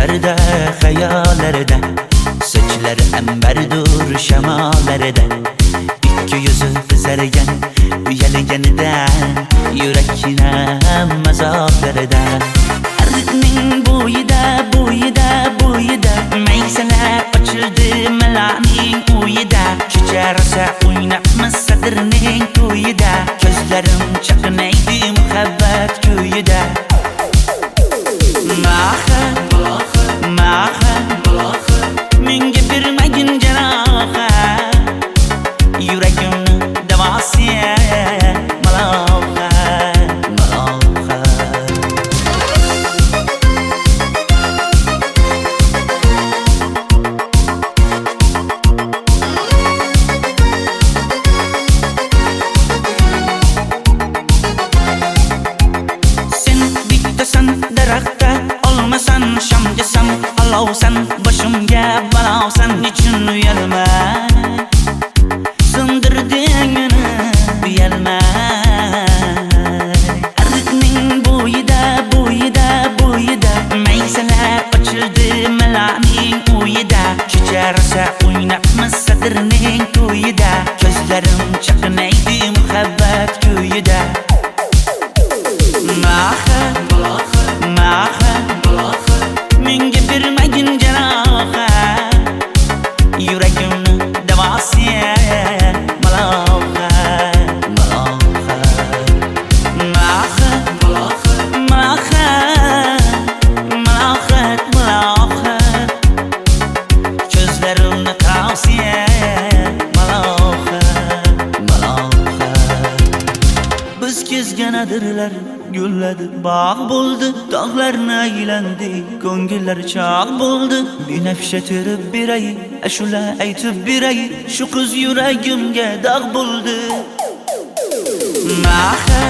Düşlerde, hayallarda, saçları emberdur şemalarda. İki yüzü kızargan, uyalganidan, yurakina mazoblarda. Arıqning bo'yida, bo'yida, bo'yida, maysalar ochildi malaning uyida. Kecha rosa o'ynabmiz sadirning to'yida, ko'zlarim chaqnaydi muhabbat kuyida. Maha, maha, menga bermagin janoha, yuragimni davosi maloha, maloha. Sen bittasan daraxtda, olmasan shamgasan, olovsan boshimga balosan. Nechun uyalma, sindirding meni uyalma. Arıqning bo'yida, bo'yida, bo'yida, maysalar ochildi malaning uyida. Kecha rosa o'ynabmiz sadirning to'yida, ko'zlarim chaqnaydi muhabbat kuyida. Maha, maha, menga bermagin janoha, yuragimni davosi maloha, maloha. Maha, maha, malohat, malohat, ko'zlarimni tavsi maloha, maloha. Biz kezgan adirlar gulladi, bog' bo'ldi, tog'larni aylandi, ko'ngillar chog' bo'ldi. Binafsha terib beray, ashula aytib beray, shu qiz yuragimga dog' bo'ldi. Maha,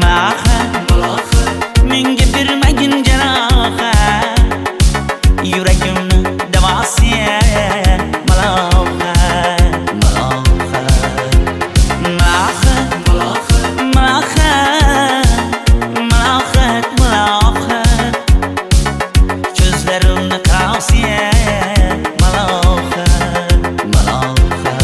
maha, menga bermagin janoha, yuragimni davosi maloha, maloha. Maha, maha, malohat, malohat, ko'zlarimni tavsi maloha, maloha.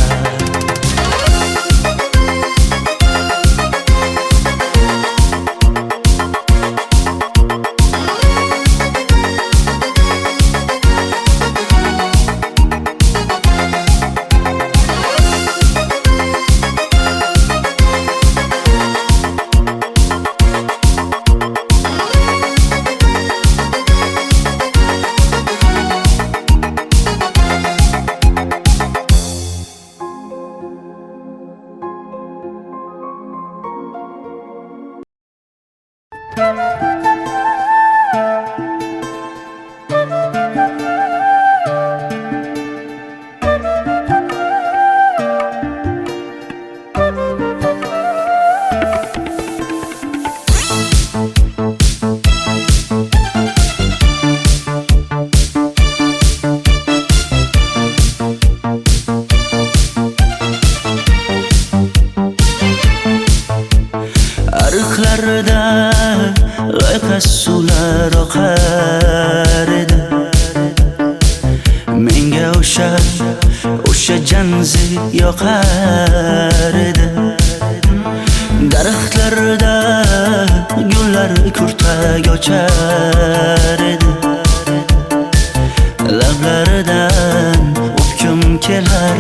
Arıqlarda loyqa suvlar oqar edi, menga o'sha janzi yoqar edi. Daraxtlarda gullar kurtak ochar edi, lablaridan o'pkim kelar,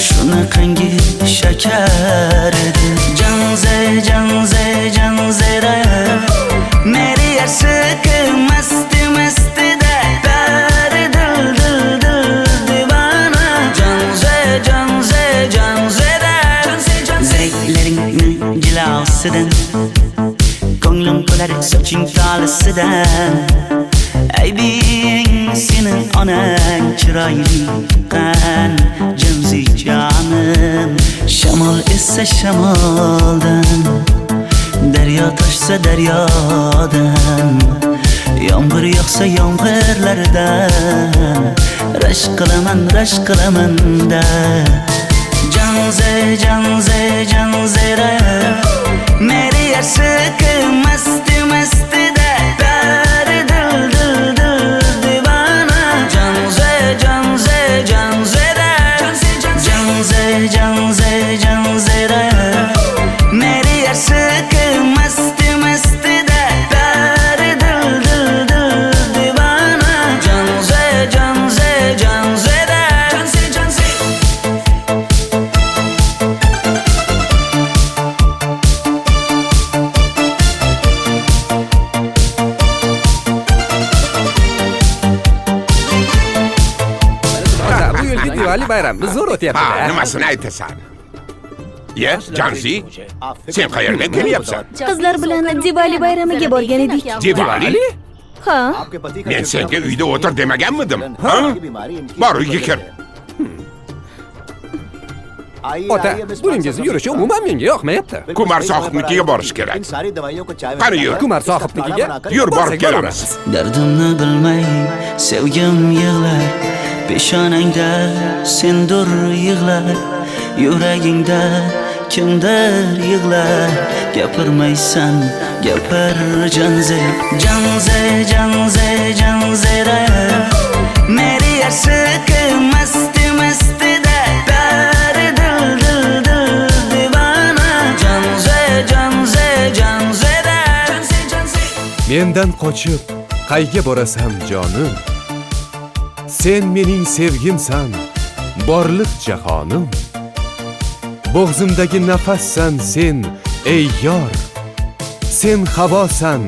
shunaqangi shakar edi. Janze, janze, janzera, meri yarsiqi masti mastida, bari dil dil dil divana. Janze, janze, janzera, zeylaringni jilosidan, ko'nglim to'lar soching tolisidan. Aybing sening onang chiroyli qan, janzi jonim. Shamol essa shamoldan, daryo toshsa daryodan, yomg'ir yog'sa yomg'irlardan, rashk qilaman da. Janze, janze, janzera, meri yarsiqi masti mastida, bari dil dil dil Diwali bayramimiz zo'r Ha, o'tyapti-da. nimasini aytasan? Ye, Janzi, sen qayerdan kelyapsan? Qizlar bilan Diwali bayramiga borgan edik. Diwali? Ha, Men senga uyda o'tir demaganmidim? Ha? Bor, uyga kir. Ota, buningizni yurishi umuman menga yoqmayapti. Kumar sohibnikiga borish kerak. Qani yur. Kumar sohibnikiga Yur, borib borsak kelamiz. Dardimni bilmay sevgim yig'lar, peshonangda sendur yig'lar, yuragingda kimdir yig'lar. Gapirmaysan, gapir Janze, Janze, Janze, Janzera. Meri aşık masti masti da pari dil dil dil divana. Janze, Janze, Janzera. Janze, Janze. Mendan qochib qayga borasan jonim? Sen mening sevgimsan, borliq jahonim. Bo'g'zimdagi nafassan sen, ey yor. Sen havosan,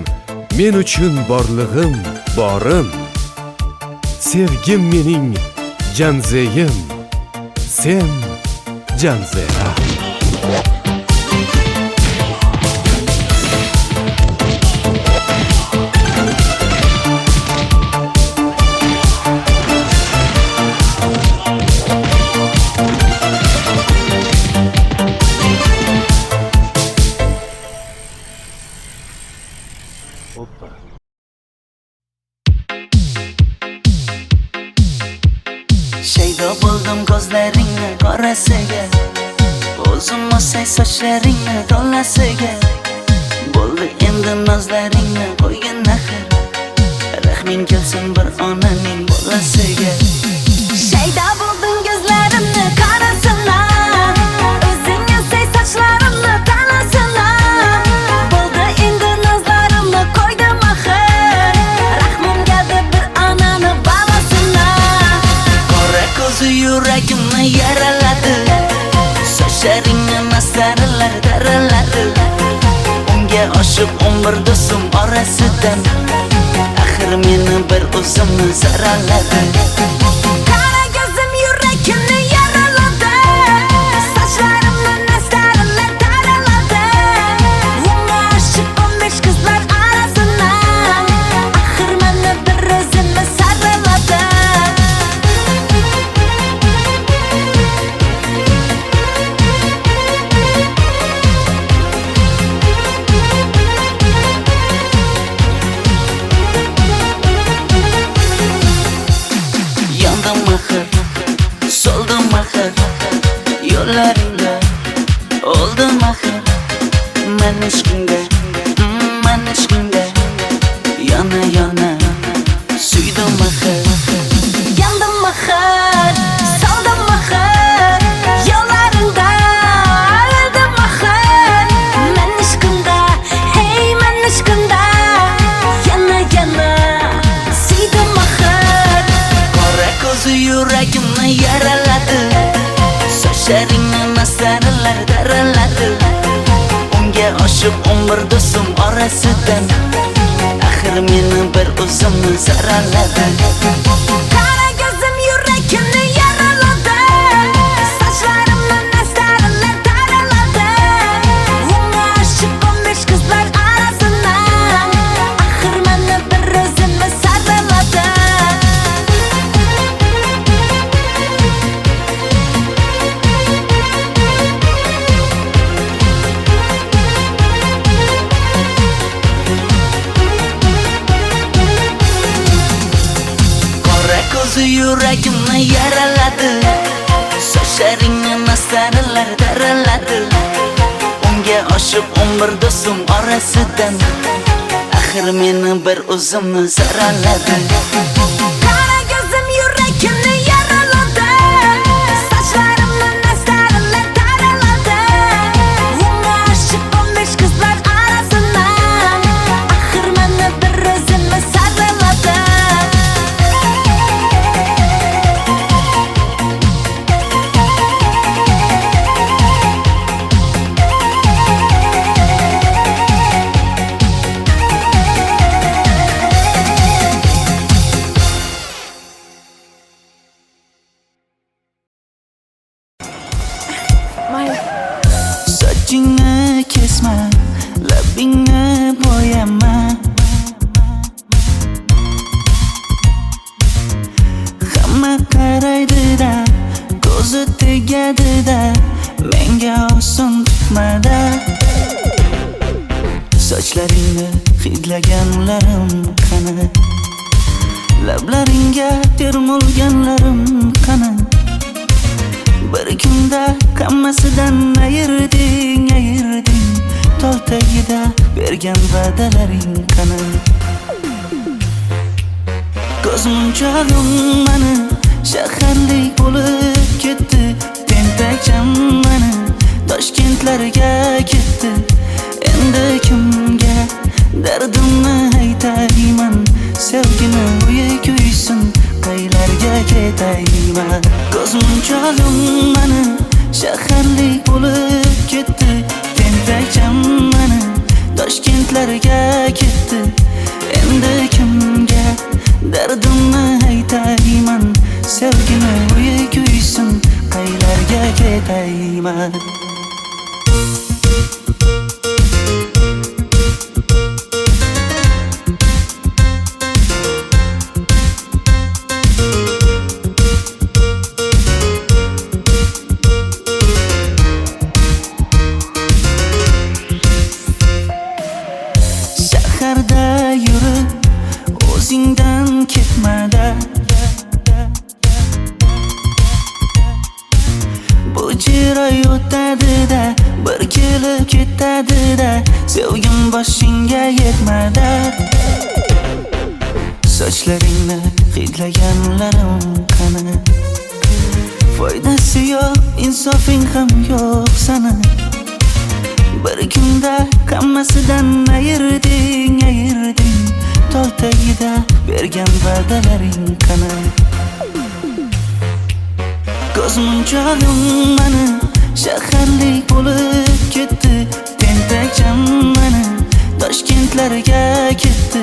men uchun borlig'im, borim. Sevgim mening Janzeyim, sen Janzera. Shaydo bo'ldim ko'zlaringni qorasiga, o'zim o'say sochlaringni to'lasiga. Bo'ldi endi nozlaringni qo'ygan naxir, rahming kelsin bir onaning bolasiga. shayda bo'lding ko'zlarimni qarasana, o'zing yasay sochlarimni tanasana. Bo'ldi endi nazlarimni qo'ydim axir, rahmim keldi bir onani bolasina. Qora ko'zi yuragimni yaraladi, sochlaringni mastarlar daraladi. Unga oshiq 11 do'stim orasidan, axir meni bir o'zimni zaraladi. Qara ko'zim yuragimni yaraladi, sochlarimni nastarlar taraladi. Unga oshiq 15 qizlar arasina, axir meni bir o'zimni saraladi. Yandım axir, soldim axir, yo'llaringda oldim axir. Men ishqingda, men ishqingda yana yana suydim axir. Yandım axir, soldim axir, yo'llaringda oldim axir. Men ishqimda, hey men ishqimda yana yana suydim axir. Qora ko'zi yuragimni yaraladi, sochlaringni mastarlar daraladi. Unga oshiq 11 do'stim orasidan, axir meni bir o'zimni zaraladi. Qara ko'zim yuragimni yaraladi, sochlarimni nastarlar taraladi. Unga oshiq 15 qizlar arasina, axir meni bir o'zimni saraladi. Qora ko'zi yuragimni yaraladi, sochlaringni mastarlar daraladi. Unga oshiq 11 do'stim orasidan, axir meni bir o'zimni zaraladi. Qara ko'zim yuragimni yaraladi, sochlarimni nastarlar taraladi. Unga oshiq 15 qizlar arasina, axir meni bir o'zimni saraladi. Sochlaringni hidlaganlarim qani? Lablaringga termulganlarim qani? Bir kunda hammasidan ayırding Tol tagida bergan va'dalaring qani? Ko'zmunchog'im mani shaharlik bo'lib ketdi. Tentakcham mani Toshkentlarga ketdi. Endi kimga dardimni aytayman? Sevgini uyi kuysin, qaylarga ketayman? Ko'zmunchog'im mani shaharlik bo'lib ketdi. Tentakcham mani Toshkentlarga ketdi. Endi kimga dardimni aytayman? Sevgini uyi kuysin, qaylarga ketayman? Shaharda yurib o'zingdan ketmada, bu jiroy o'tadi-da, bir kelib ketadi-da, sevgim boshingga yetmada. Sochlaringni hidlaganlarim qani? Foydasi yo'q, insofing ham yo'q sana. Bir kunda hammasidan ayırding Tol tagida bergan va'dalaring qani? Ko'zmunchog'im mani shaharlik bo'lib ketdi. Tentakcham mani Toshkentlarga ketdi.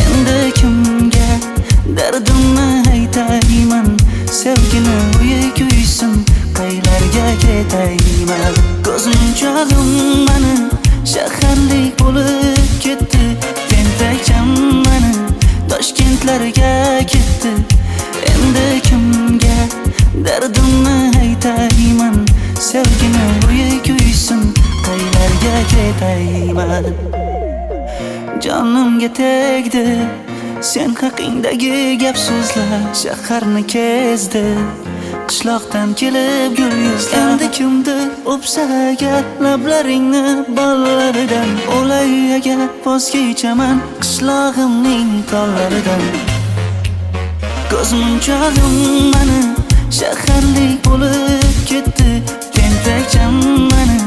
Endi kimga dardimni aytayman? Sevgini uyi kuysin, qaylarga ketayman? Ko'zmunchog'im mani shaharlik bo'lib ketdi. Tentakcham mani Toshkentlarga ketdi. Endi kimga dardimni aytayman? Sevgini uyi kuysin, qaylarga ketayman? Jonimga tegdi sen haqingdagi gap so'zlar, shaharni kezdi qishloqdan kelib gul yuzlar. Endi kimdir o'psa agar lablaringni bollaridan, o'lay agar voz kechaman qishlog'imning tollaridan. Ko'zmunchog'im mani shaharlik bo'lib ketdi. Tentakcham mani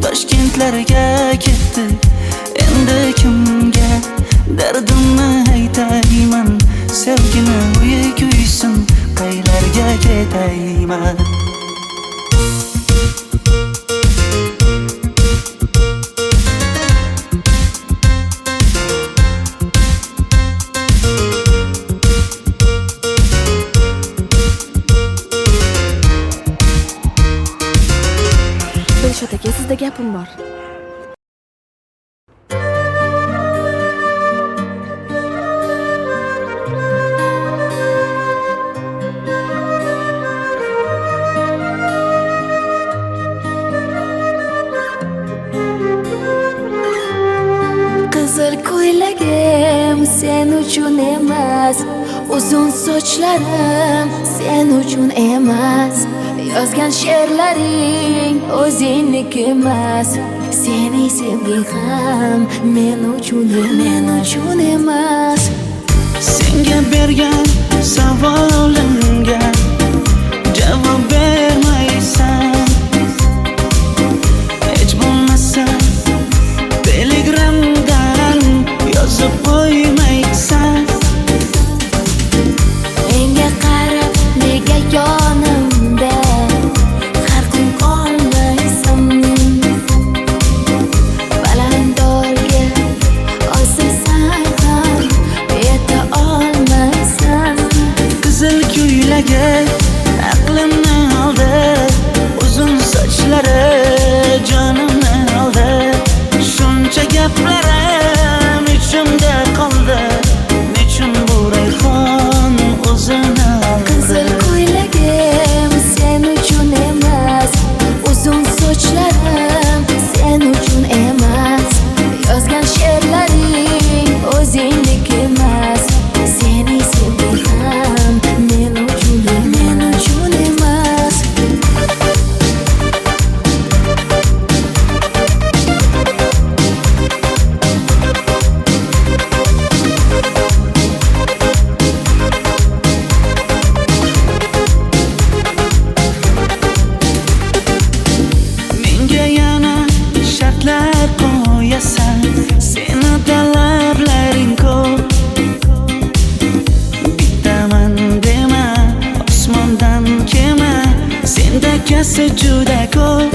Toshkentlarga ketdi. Endi kimga dardimni aytayman? Sevgini uyi kuysin, qaylarga ketayman? Dilshod aka, sizda gapim bor. Qizil ko'ylagim sen uchun emas, uzun sochlarim sen uchun emas, yozgan she'rlaring o'zingniki emas, sening sevging ham men uchun emas. Senga bergan savolimga javob bermaysan. Hech bo'lmasa Telegramdan yozib qo'ymaysan. Menga qarab nega yonimda har kun qolmaysan? Balandorga osilsang ham yeta olmaysan. Qizil ko'ylagi aqlimni oldi. esa juda ko'p.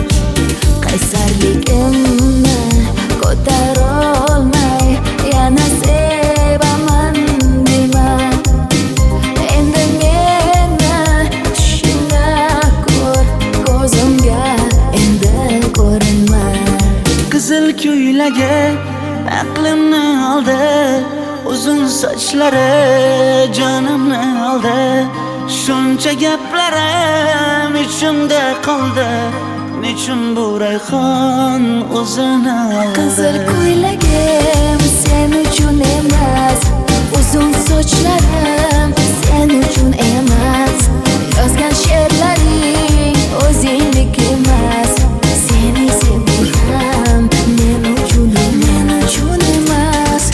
qaysarligimni ko'tarolmay yana sevaman dema. Endi meni tushingda ko'r, ko'zimga endi ko'rinma. Qizil ko'ylagi aqlimni oldi, uzun sochlari jonimni oldi. Shuncha gaplarim ichimda qoldi, nechun bu rayhon o'zini oldi. Qizil ko'ylagim sen uchun emas, uzun sochlarim sen uchun emas. Yozgan she'rlaring o'zingdek emas. Seni sevdim men uchun emas.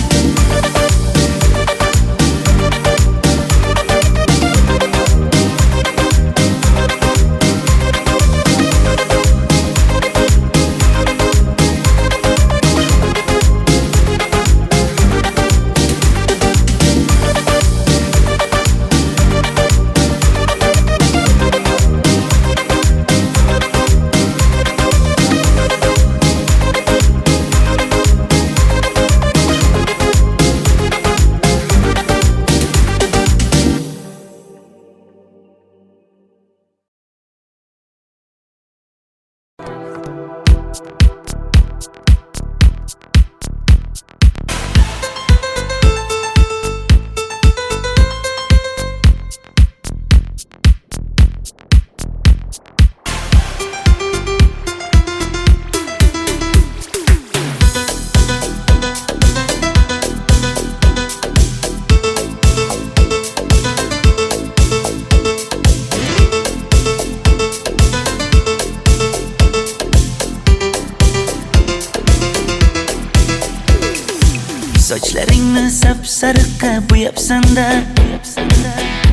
Sochlaringni sap-sariqqa bo'yabsan-da,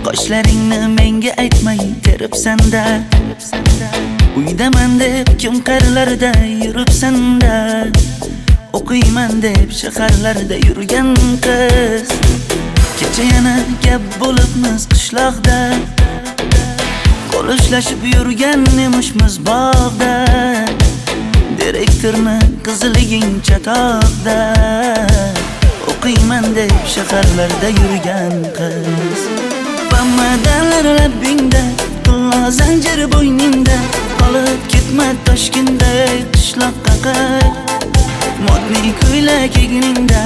qoshlaringni menga aytmay teribsan-da. Uydaman deb kim qarlarda yuribsan-da, o'qiyman deb shaharlarda yurgan qiz. Kecha yana gap bo'libmiz qishloqda, qo'l ushlashib yurgan emishmiz bog'da. Direktorni qiziliging chatoqda, o'qiyman deb shaharlarda yurgan qiz. Bamadanlar labbingda, tilla zanjir bo'yningda, qolib ketma Toshkentda qishloqqa qayt. Modniy ko'ylak egningda,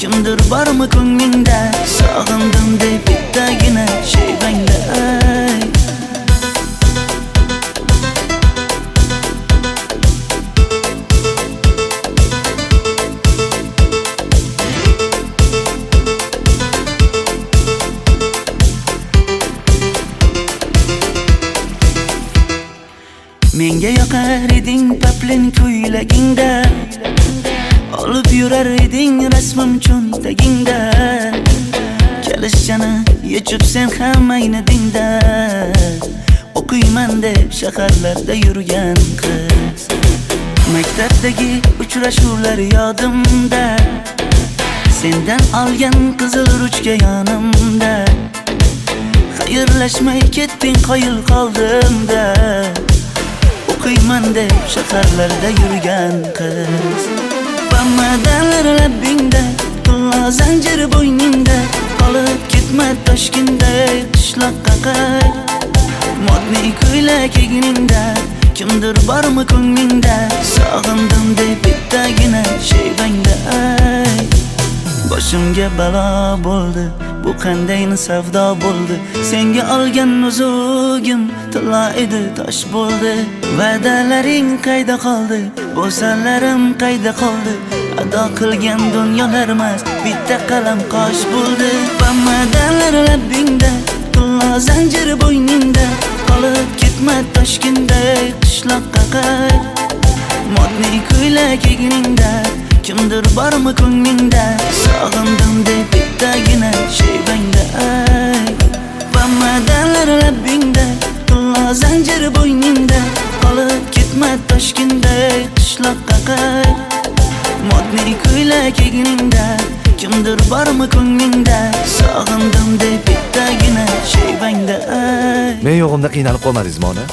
kimdir bormi ko'nglingda, sog'indim deb bittagina shevangda ayt. Menga yoqar eding paplin ko'ylagingda, olib yurar eding rasmim cho'ntagingda. Kalishchani yechib sen ham aynadingda, o'qiyman deb shaharlarda yurgan qiz. Maktabdagi uchrashuvlar yodimda, sendan olgan qizil ruchka yonimda. Xayrlashmay ketding qoyil qoldimda, o'qiyman deb shaharlarda yurgan qiz. Bamadanlar labbingda, tilla zanjir bo'yningda, qolib ketma Toshkentda qishloqqa qayt. Modniy ko'ylak egningda, kimdir bormi ko'nglingda, sog'indim deb bittagina shevangda ayt. Boshimga balo bo'ldi, bu qanday savdo bo'ldi. Senga olgan nuzugim tilla edi, tosh bo'ldi. Va'dalaring qayda qoldi, bo'salarim qayda qoldi. Ado qilgan dunyolar emas, bitta qalam qosh bo'ldi. Bamadanlar labbingda, tilla zanjir bo'yningda, qolib ketma Toshkentda qishloqqa qayt. Modniy ko'ylak egningda, kimdir bormi ko'nglingda, sog'indim deb bittagina shevangda ayt. Bamadanlar labbingda, tilla zanjir bo'yningda, qolib ketma Toshkentda qishloqqa qayt. Modniy ko'ylak egningda, kimdir bormi ko'nglingda, sog'indim deb bittagina shevangda ayt. Men yo'g'imda qiynalib qolmadingizmi ona?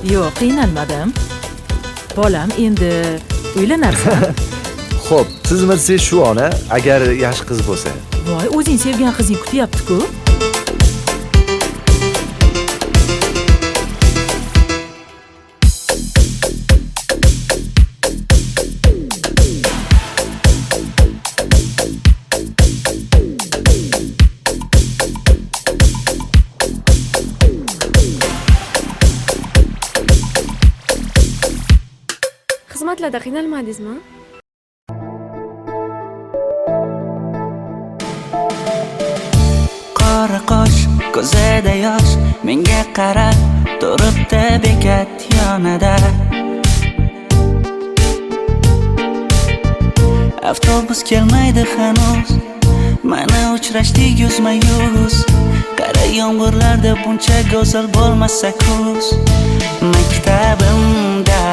Yo'q, qiynalmadim. Bolam, endi uylanarsan. Xo'p, siz shu ona agar yaxshi qiz bo'lsa. Voy, o'zing sevgan qizing kutyapti-ku. Xizmatlarda qiynalmadingizmi? Qora qosh, ko'zida yosh, menga qarab turibdi bekat yonida. Avtobus kelmaydi hanuz, mana uchrashdik yuzma-yuz. Qara yomg'irlarda buncha go'zal bo'lmasa kuz. Maktabimda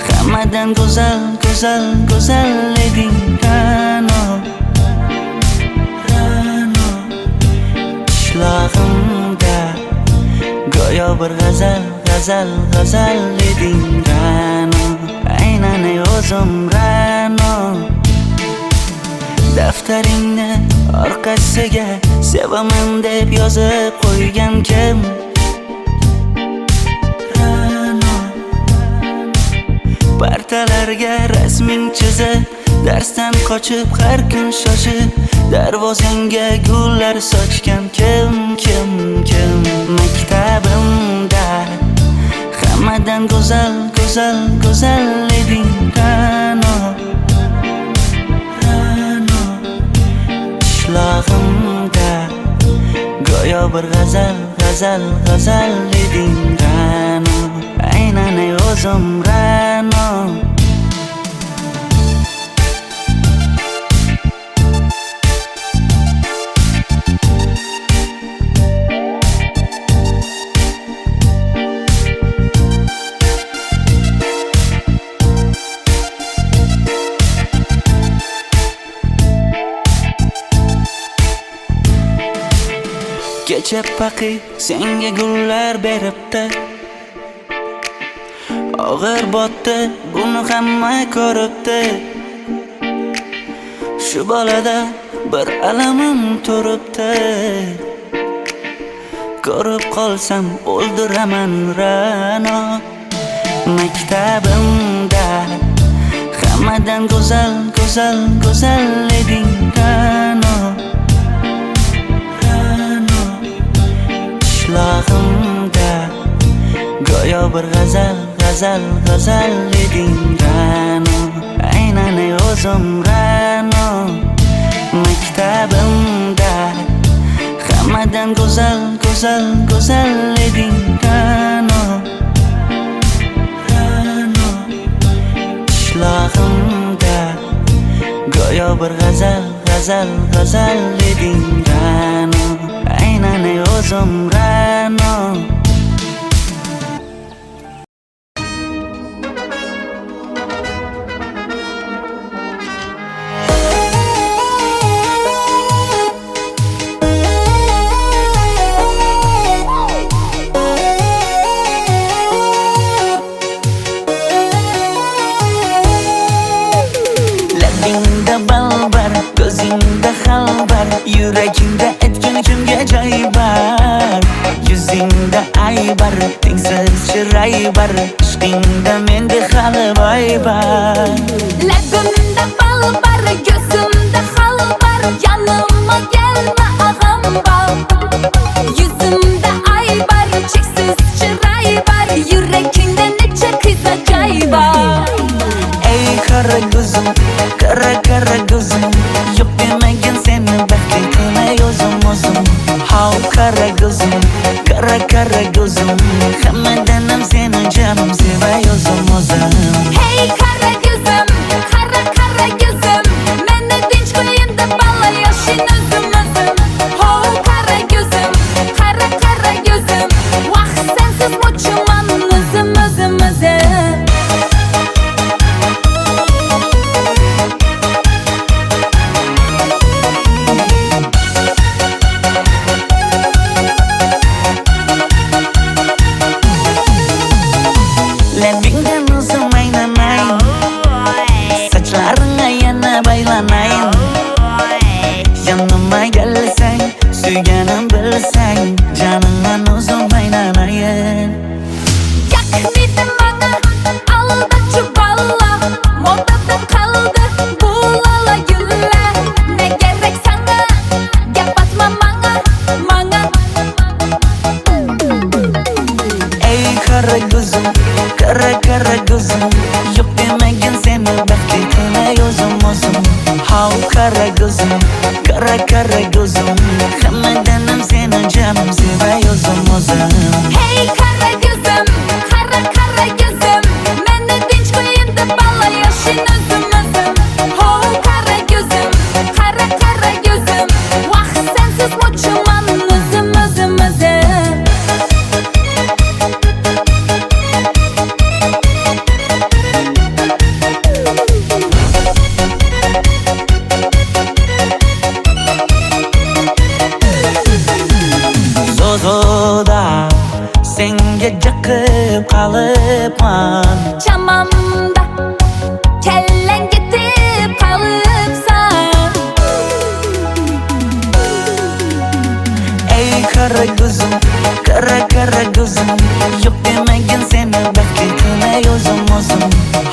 hammadan go'zal, go'zal, go'zal eding Ra'no. Qishlog'imda go'yo bir g'azal, g'azal, g'azal eding Ra'no. Aynan o'zim Ra'no. Daftaringni orqasiga sevaman deb yozib qo'ygan kim? Partalarga rasming chizib, darsdan qochib har kun shoshib, darvozangga gullar sochgan kim? Maktabimda hammadan go'zal, go'zal, go'zal eding Ra'no. Qishlog'imda go'yo bir g'azal, g'azal, g'azal eding Ra'no. Aynan o'zim Ra'no. Kecha paqi senga gullar beribdi, og'ir botdi, buni hamma ko'ribdi. Shu bolada bir alamim turibdi, ko'rib qolsam o'ldiraman Ra'no. Maktabimda hammadan go'zal, go'zal, go'zal eding Ra'no. Qishlog'imda go'yo bir g'azal, g'azal, g'azal eding Ra'no. Aynan o'zim Ra'no. Maktabimda hammadan go'zal, go'zal, go'zal eding Ra'no. Qishlog'imda go'yo bir g'azal, g'azal, g'azal eding Ra'no. Aynan o'zim Ra'no. Labingda balbar, ko'zingda xalbar, yuragingda etgan kimga joy bar. Yuzingda aybar, tengsiz chiray bar, ishqingda menda hali boy bar. Labimda balbar, ko'zimda xalbar, yanıma gelme ağam bal. Yuzimda aybar, cheksiz chiray bar, yuragingda necha qiza joy bar. Ey qara ko'zim, qara qara ko'zim, yo'q demagan seni baxtli qilay o'zim. Hav qara ko'zim, qara qara ko'zim, hammadan ham seni jonim sevay o'zim. Hey qara ko'zim, qara qara ko'zim, meni tinch qo'yinda balla yoshing o'zim. Hav qara ko'zim, qara qara ko'zim, vaqt sensiz mo'chiman o'zim. Kara kara gözüm Hammadanam seni canım sevay o'zim Hey kara gözüm, kara kara gözüm Meni tinch qo'yin deb balla yashin o'zim Ho kara gözüm, kara kara gözüm Vaqt sensiz mo'chiman o'zim Zozoda senga jiqib qolibman Chamamda kellang ketib qolibsan Ey kara gözüm kara kara gözüm Yok demagin seni baxtli qilay o'zim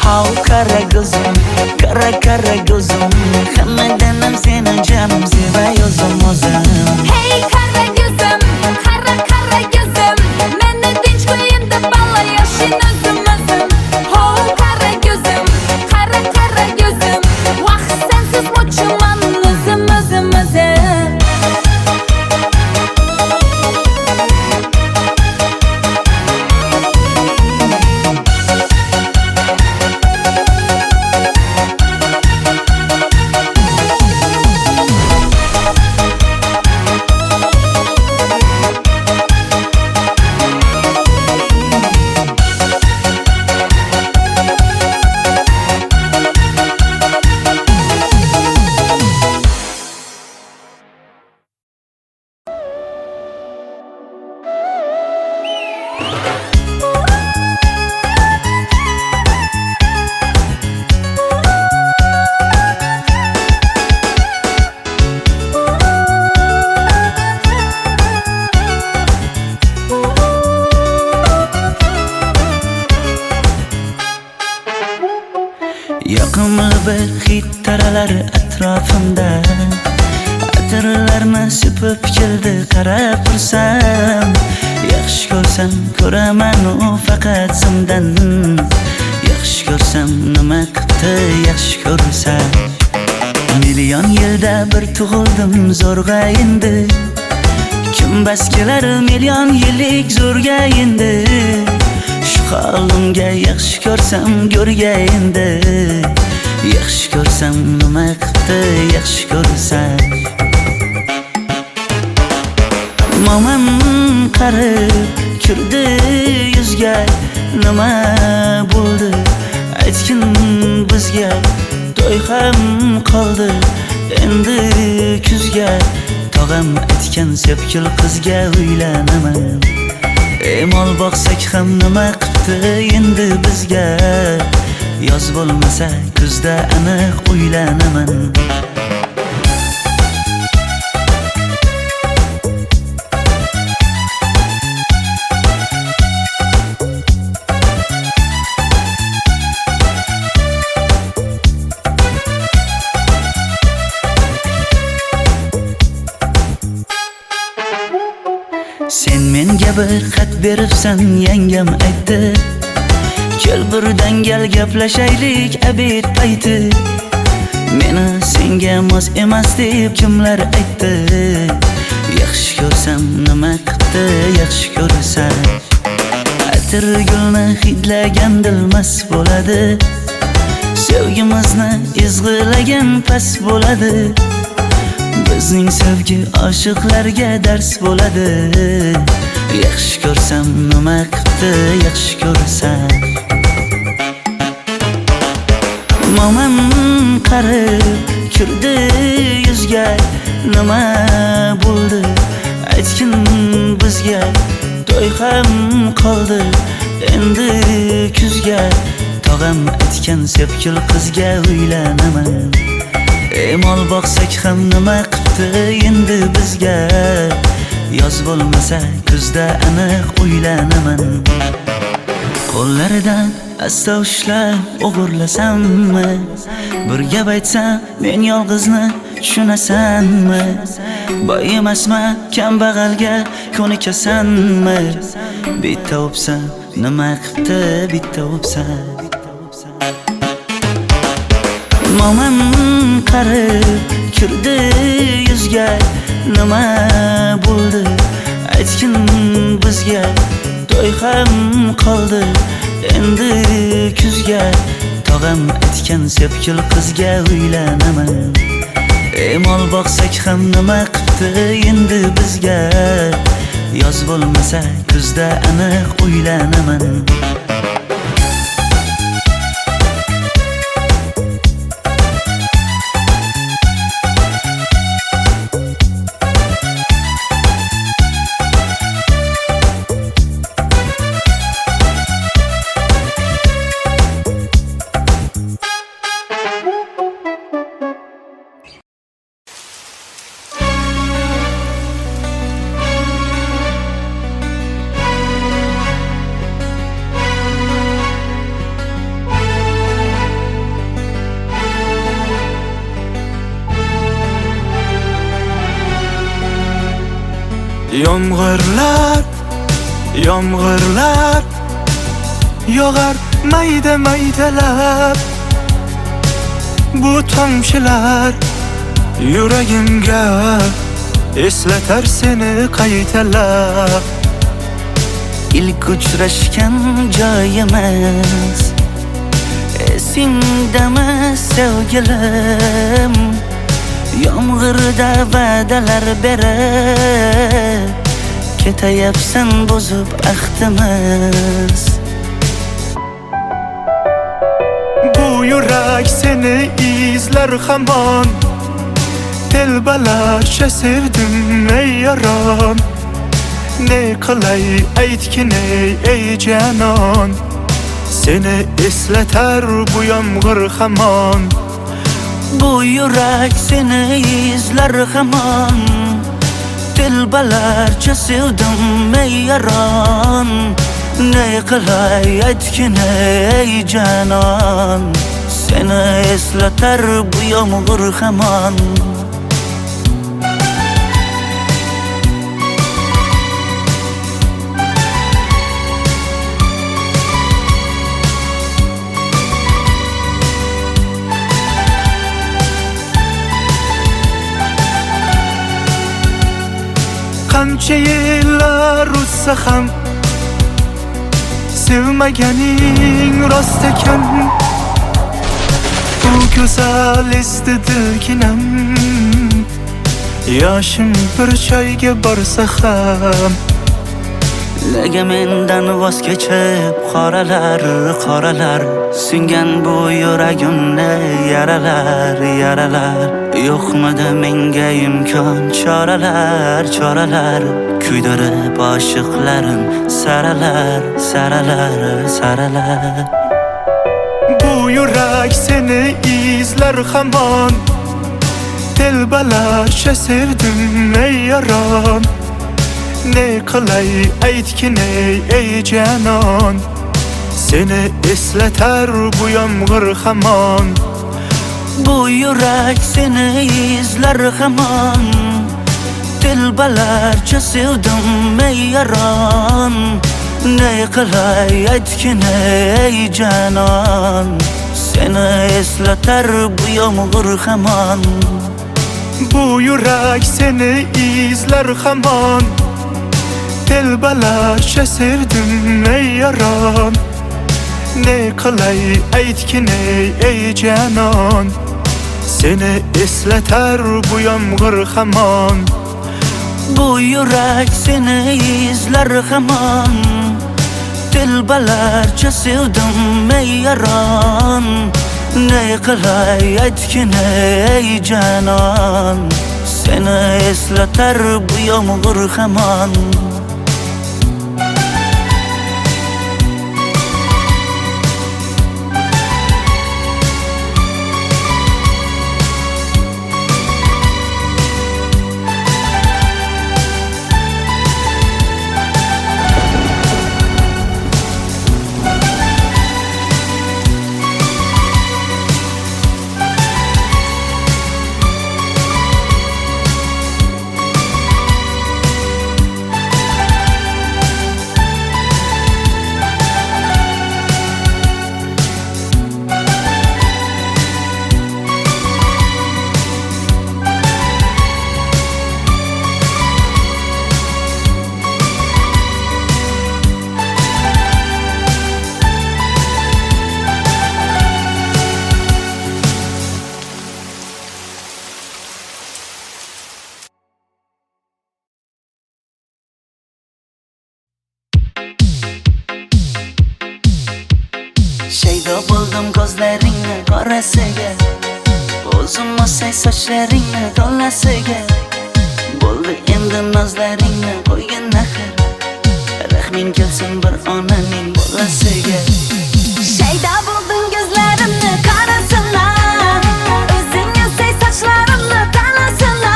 How kara gözüm kara gözüm Hammadanam seni canım sevay o'zim Hey kara gözüm, kara kara gözüm Meni tinch qo'yin deb balla yashin o'zim Ho kara gözüm, kara kara gözüm Vaqt sensiz mo'chiman o'zim Yoqimli bir hid taralar atrofimda Atirlarni sepib keldi qarab tursam Yaxshi ko'rsam ko'raman u faqat simdan Yaxshi ko'rsam nima qildi yaxshi ko'rsam Million yilda bir tug'ildim zo'rg'a endi Kim bas kelar million yillik zo'rga endi Shu holimga yaxshi ko'rsam go'rga endi Yaxshi ko'rsam nima qildi yaxshi ko'rsam Momam qarib kirdi yuzga Nima bo'ldi aytgin bizga To'y ham qoldi endi kuzga Tog'am aytgan sepkil qizga uylanaman Mol boqsak ham nima qildi endi bizga Yoz bo'lmasa kuzda aniq uylanaman Sen menga bir xat beribsan yangam aytdi Kel birdan gal gaplashaylik abid payti Meni senga mos emas deb kimlar aytdi Yaxshi ko'rsam nima qildi yaxshi ko'rsam Atir gulni hidlagan dilmas bo'ladi Sevgimizni izg'ilagan pas bo'ladi Bizning sevgi oshiqlarga dars bo'ladi Yaxshi ko'rsam nima qildi yaxshi ko'rsam Momam qarib kirdi yuzga Nima bo'ldi aytgin bizga To'y ham qoldi endi kuzga Tog'am aytgan sepkil qizga uylanaman Mol boqsak ham nima qildi endi bizga Yoz bo'lmasa kuzda aniq uylanaman Qo'llaridan asta ushlab o'g'irlasammi Bir gap aytsam men yolg'izni tushunasanmi Boy emasman kambag'alga ko'nikasanmi Bitta o'psam nima qildi bitta o'psam Mo'min qarib kirdi yuzga, nima bo'ldi aytgin bizga. To'y ham qoldi endi kuzga, tog'am aytgan sepkil qizga uylanaman. Mol boqsak ham nima qipti endi bizga, yoz bo'lmasa kuzda aniq uylanaman. Yomg'irlar, yomg'irlar yog'ar mayda maydalab. Bu tomchilar yuragimga eslatar seni qaytalab. İlk uchrashgan joyimiz esingdami sevgilim? Yomg'irda va'dalar berib ketayapsan bozib ahdimiz. Bu yurak seni izler hamon, telbalarcha sevdim ey yaron. Ne qilay aytgin ey canon, seni eslatar bu yomg'ir hamon. Bu yurak seni izler hamon, telbalarcha sevdim ey yaron. Ne qilay aytgin ey canon, seni eslatar bu yomg'ir hamon. Qancha yillar o'tsa ham sevmaganing rost ekan. Bu go'zal esdi dilginam, yoshim bir joyga borsa ham. Nega mendan voz kechib qoralar, qoralar singan bu yuragimni yaralar, yaralar. Yo'qmidi menga imkon choralar, choralar kuydirib oshiqlarim saralar, saralar, saralar. Bu yurak seni izler hamon, telbalarcha sevdim ey yaron. Ne qilay aytgin ey canon, seni eslatar bu yomg'ir hamon. Bu yurak seni izler hamon, telbalarcha sevdim ey yaron. Ne qilay aytgin ey canon, seni eslatar bu yomg'ir hamon. Bu yurak seni izler hamon, telbalarcha sevdim ey yaron. Ne qilay aytgin ey canon, seni eslatar bu yomg'ir hamon. Bu yurak seni izler hamon, telbalarcha sevdim ey yaron. Ne qilay aytgin ey canon, seni eslatar bu yomg'ir hamon. soldim ko'zlaringni qorasiga, o'zim o'say sochlaringni to'lasiga. Bo'ldi endi nozlaringni qo'ygin axir, rahming kelsin bir onaning bolasiga. Shayda bo'lding ko'zlarimni qarasana, o'zing o'say sochlarimni tanasana.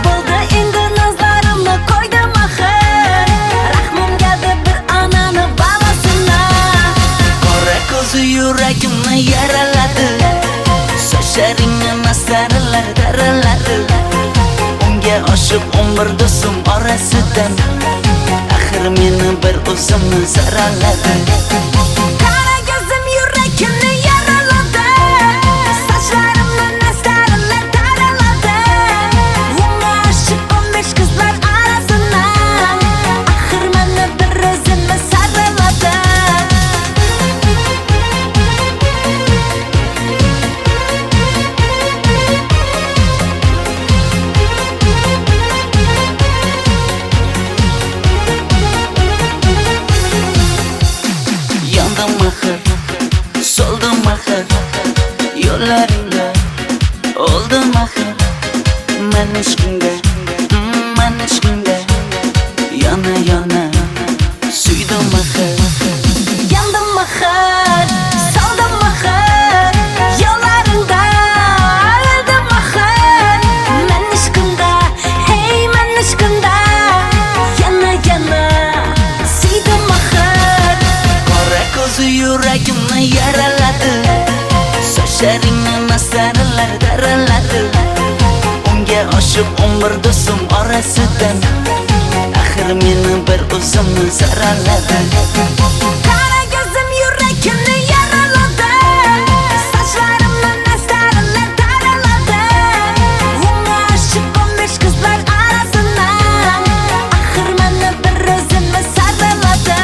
Bo'ldi endi nozlarimni qo'ydim axir, rahmim keldi bir onani bolasina. Qora ko'zi yuragimni yaraladi, sochlaringni mastarlar daraladi. Unga oshiq 11 do'stim orasidan, axir meni bir o'zimni zaraladi. Qara ko'zim yuragimni yaraladi, sochlarimni mastarlar daraladi. Unga oshiq 15 qizlar arasidan, axir meni bir o'zimni saraladi. Yandım axir, soldim axir, yo'llaringda oldim axir. Men ishqingda, yana yana suydim axir. Yandım axir, soldim axir, yo'llaringda oldim axir. Men ishqingda, hey men ishqingda, yana yana suydim axir. Qora ko'zi yuragimni yaraladi, sochlaringni mastarlar daraladi. Unga oshiq 11 do'stim orasidan, axir meni bir o'zimni zaraladi. Qara ko'zim yuragimni yaraladi, sochlarimni mastarlar daraladi. Unga oshiq 15 qizlar arasidan, axir meni bir o'zimni saraladi.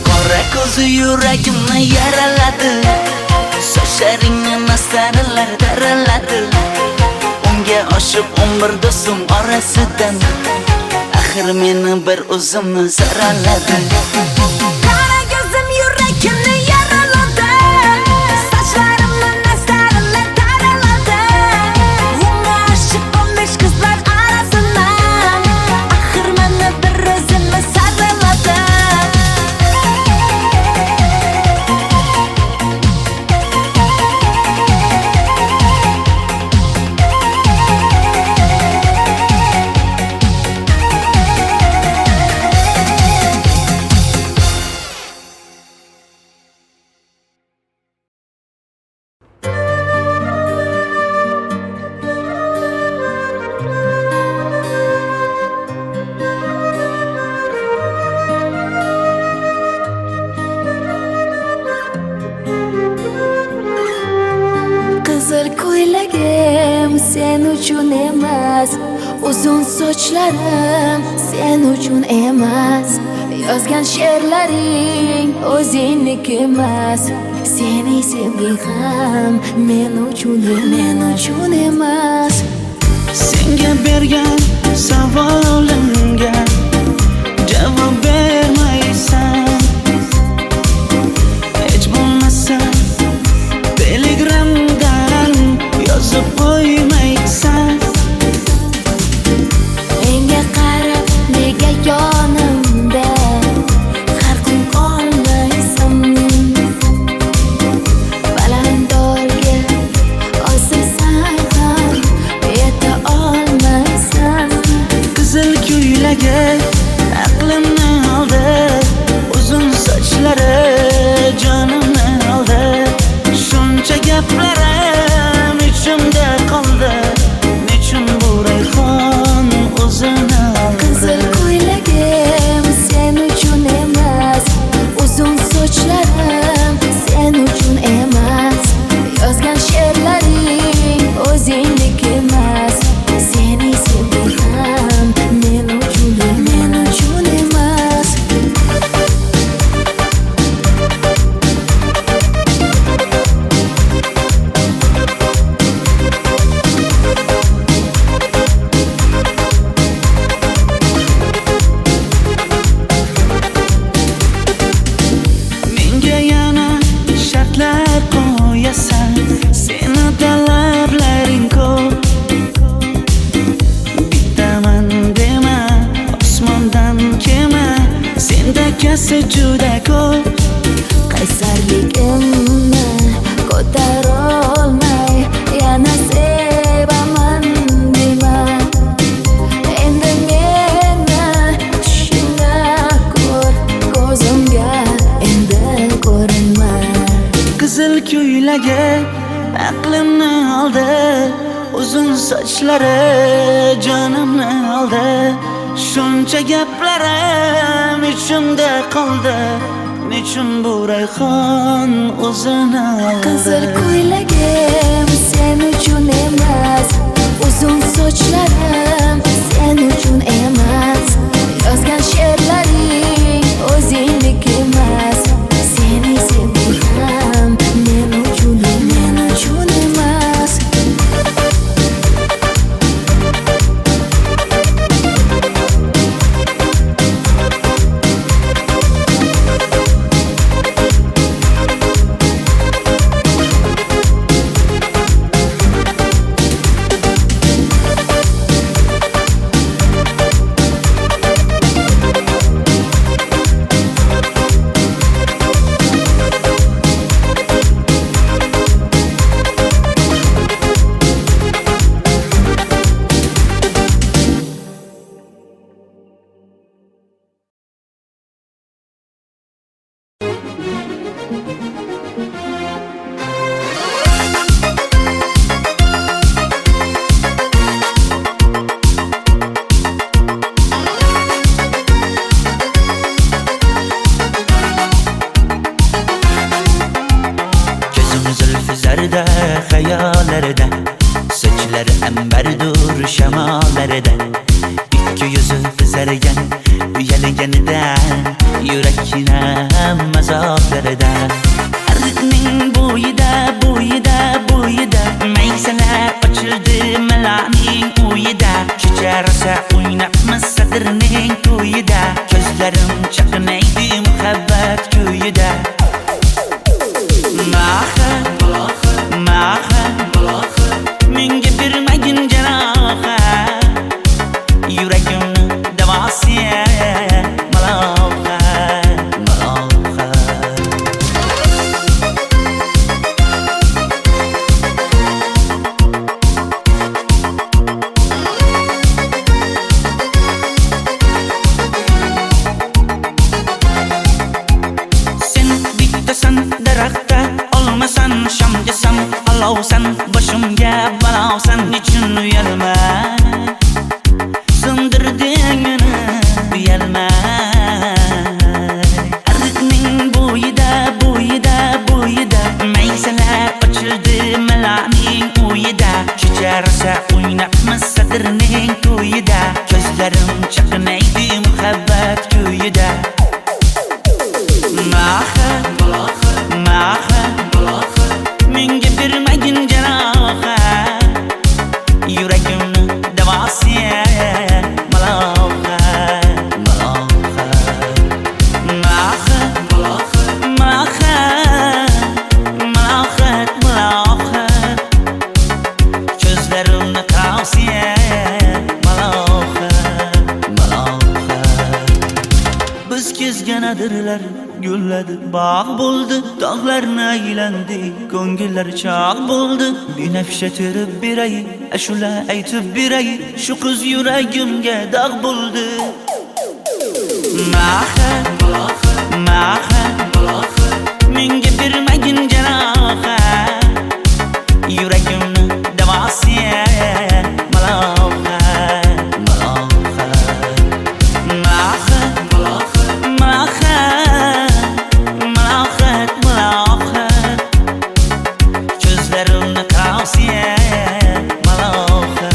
Qora ko'zi yuragimni yaraladi, sochlaringni mastarlar daraladi. Unga oshiq 11 do'stim orasidan, axir meni bir o'zimni zaraladi. Qara ko'zim yuragimni yaraladi, sochlarimni mastarlar daraladi. Unga oshiq 15 qizlar arasidan, axir meni bir o'zimni saraladi. Qizil ko'ylagim sen uchun emas, uzun sochlarim sen uchun emas. Yozgan she'rlaring o'zingniki emas, seni sevging ham men uchun emas. Senga bergan savolimga javob bermaysan. Hech bo'lmasa Telegramdan yozib qo'ymaysan. Menga qarab nega yonimda har kun qolmaysan. Balandorga osilsang ham yeta olmaysan. Qizil ko'ylak Menasi juda ko'p qaysarligimni ko'tarolmay yana sevaman dema. Endi meni tushingda ko'r, ko'zimga endi ko'rinma. Qizil ko'ylagi aqlimni oldi, uzun sochlari jonimni oldi. Shuncha gaplarim ichimda qoldi, nechun bu rayhon o'zini oldi. Qizil ko'ylagim sen uchun emas, uzun sochlarim sen uchun emas. Yozgan she'rlaring o'zingdek emas. Seni sevdim men uchun emas. Hayallarda sochlari ambardur shamollarda, ikki yuzi qizargan uyalganida yurakning mazoblarida. Ariqning bo'yida maysalar ochildi malaning uyida. Kecharsa o'ynabmiz sadirning to'yida, ko'zlarim chaqnaydi muhabbat ko'yida. Menga bermagin jarohat, yuragimni davosi malohat. Sen bittasan daraxtda, olmasan shamgasan, olovsan boshimga balosan. Nechun uyalma, sindirding meni uyalma. Ariqning bo'yida maysalar ochildi malaning uyida. Kecharsa o'ynabmiz sadirning to'yida, ko'zlarim chaqnaydi muhabbat ko'yida. Menga bermagin jarohat, yuragimni davosi malohat. Ko'zlarimni qavosi malohat. Biz kezgan adirlar gulladi, bog' bo'ldi, tog'larni aylandi, ko'ngillar chog' bo'ldi. Binafsha terib beray, ashula aytib beray, shu qiz yuragimga dog' bo'ldi. Menga bermagin jarohat, yuragimni davosi malohat. Ko'zlarimni qavosi malohat.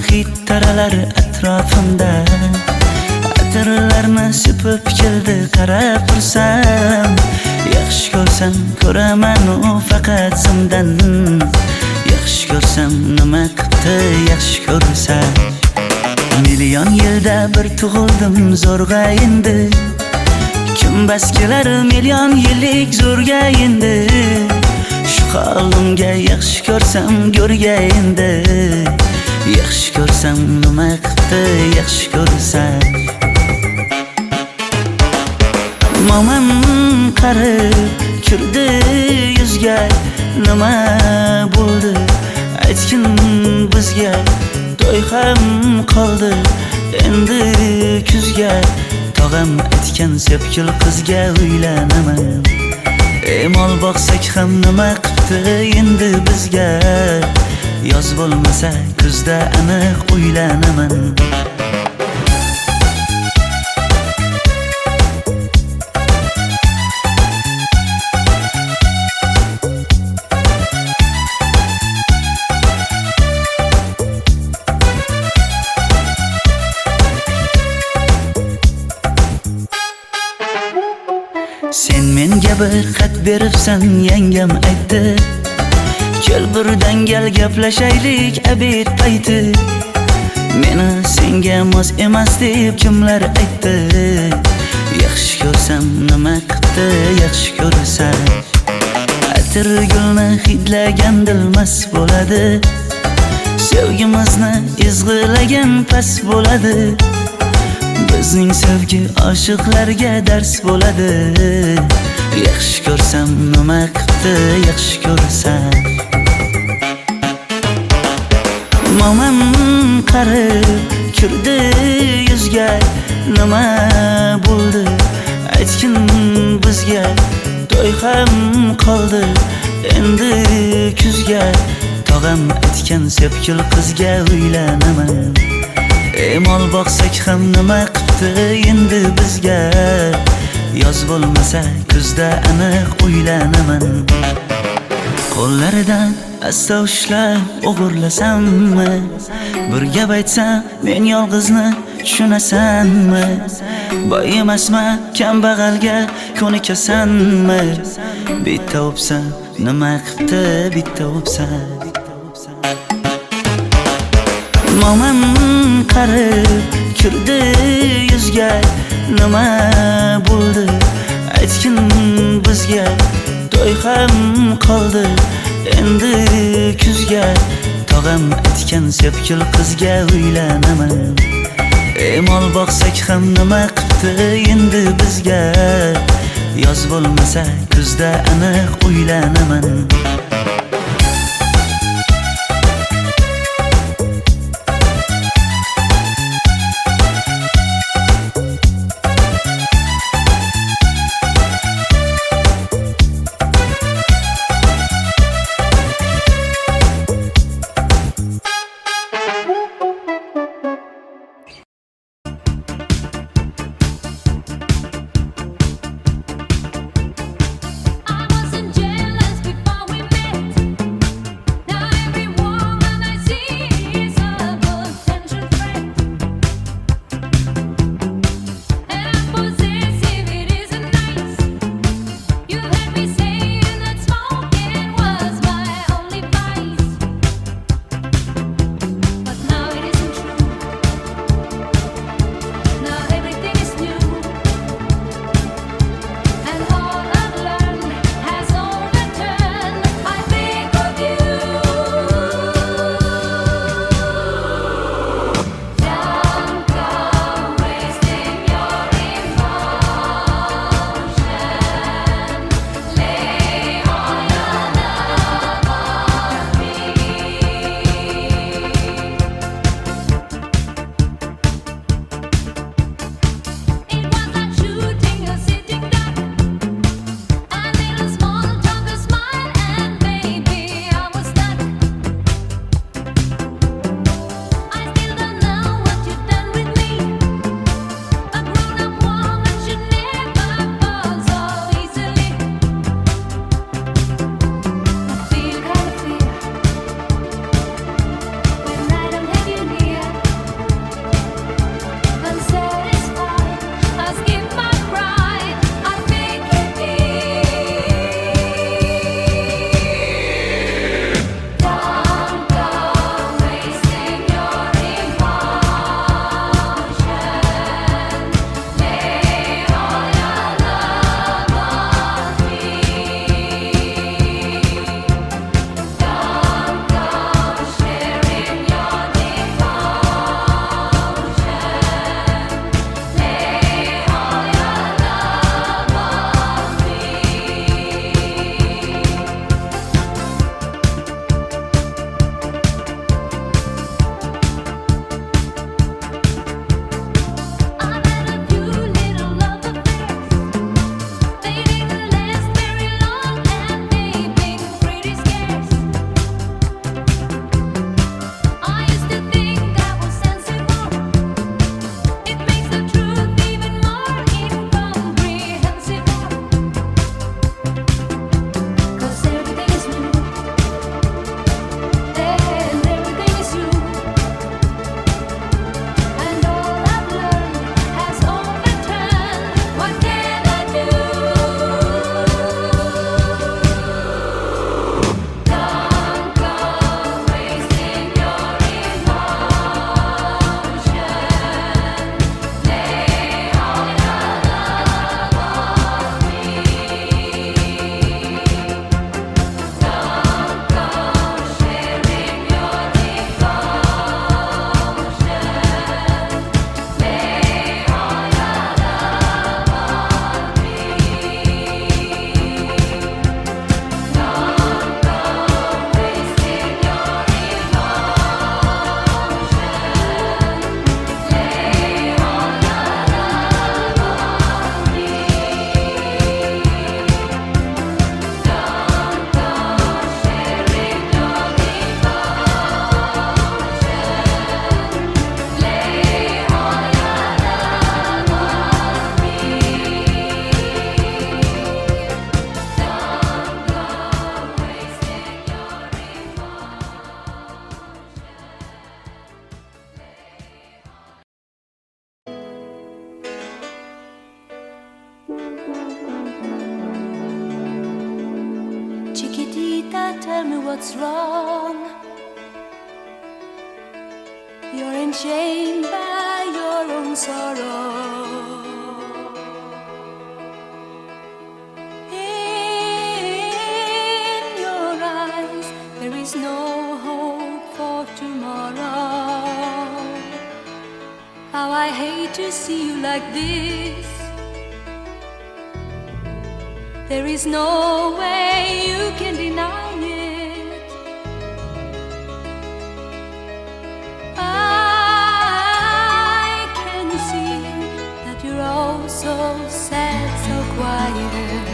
hid taralar atrofimda. Atirlarni sepib keldi qarab tursam, yaxshi ko'rsam ko'raman u faqat simdan. Yaxshi ko'rsam nima qildi yaxshi ko'rsa. Million yilda bir tug'ildim zo'rg'a endi. Kim bas kelar million yillik zo'rga endi. Shu holimga yaxshi ko'rsam go'rga endi. Yaxshi ko'rsam nima qildi yaxshi ko'rsa. Momam qarib kirdi yuzga, nima bo'ldi aytgin bizga. To'y ham qoldi endi kuzga. Tog'am aytgan sepkil qizga uylanaman. Mol boqsak ham nima qildi endi bizga. Yoz bo'lmasa kuzda aniq uylanaman. Sen menga bir xat beribsan, yangam aytdi. Kel birdan gal gaplashaylik abid payti. Meni senga mos emas deb kimlar aytdi. Yaxshi ko'rsam nima qildi yaxshi ko'rsa. Atir gulni hidlagan dilmas bo'ladi. Sevgimizni izg'ilagan pas bo'ladi. Bizning sevgi oshiqlarga dars bo'ladi. Yaxshi ko'rsam nima qildi yaxshi ko'rsa. Momam qarib kirdi yuzga, nima bo'ldi aytgin bizga. To'y ham qoldi endi kuzga. Tog'am aytgan sepkil qizga uylanaman. Mol boqsak ham nima qildi endi bizga. Yoz bo'lmasa kuzda aniq uylanaman. Qo'llaridan asta ushlab o'g'irlasammi? Bir gap aytsam men yolg'izni tushunasanmi? Boy emasman kambag'alga ko'nikasanmi? Bitta o'psa nima qildi bitta o'psa. Momam qarib kirdi yuzga, nima bo'ldi aytgin bizga. To'y ham qoldi endi kuzga. Tog'am aytgan sepkil qizga uylanaman. Mol boqsak ham nima qildi endi bizga. Yoz bo'lmasa kuzda aniq uylanaman. I wasn't jealous before we met. Chiquitita, tell me what's wrong. You're enchained by your own sorrow. In your eyes, there is no hope for tomorrow. How I hate to see you like this. There is no way you can deny it. I can see that you're all so sad, so quiet.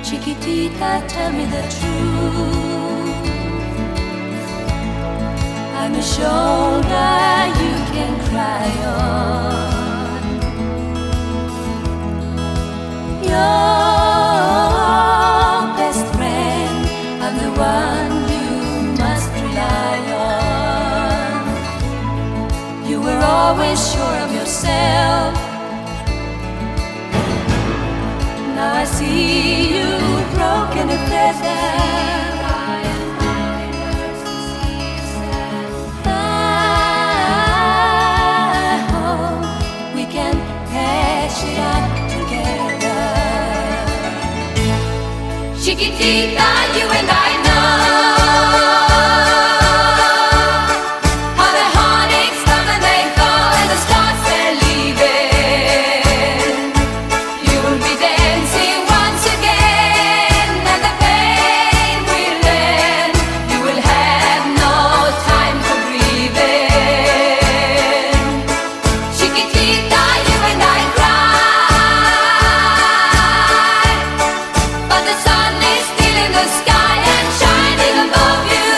Chiquitita, tell me the truth. I'm a shoulder you can cry on. Your best friend, I'm the one you must rely on. You were always sure of yourself. Now I see you broken and feathered. I hope we can hash it out together. Chiquitita, you and I know how the heartaches come and they go, and the stars they're leaving. You'll be dancing once again, and the pain will end. You will have no time for breathing. Chiquitita, you and I cry, but the sun is still in the sky and shining above you.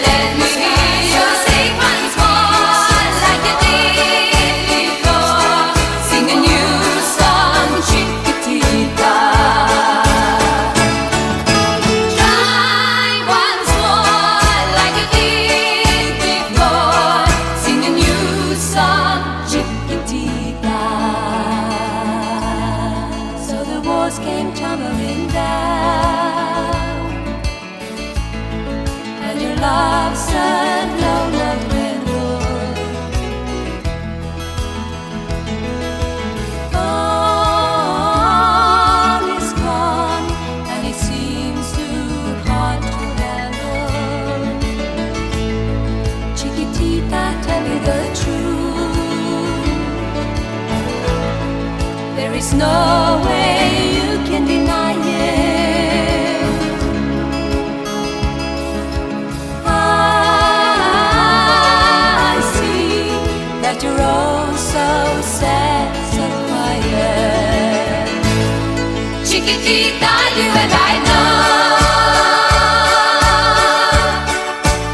Let me hear you sing once more like you did before. Sing a new song, Chiquitita. Try once more like you did before. Sing a new song, Chiquitita. So the walls came tumbling down, and your love said no love dwindled. All is gone, and it seems too hard to handle. Chiquitita, tell me the truth. There is no way you can deny it. I see that you're all so sad, so quiet. Chiquitita, you and I know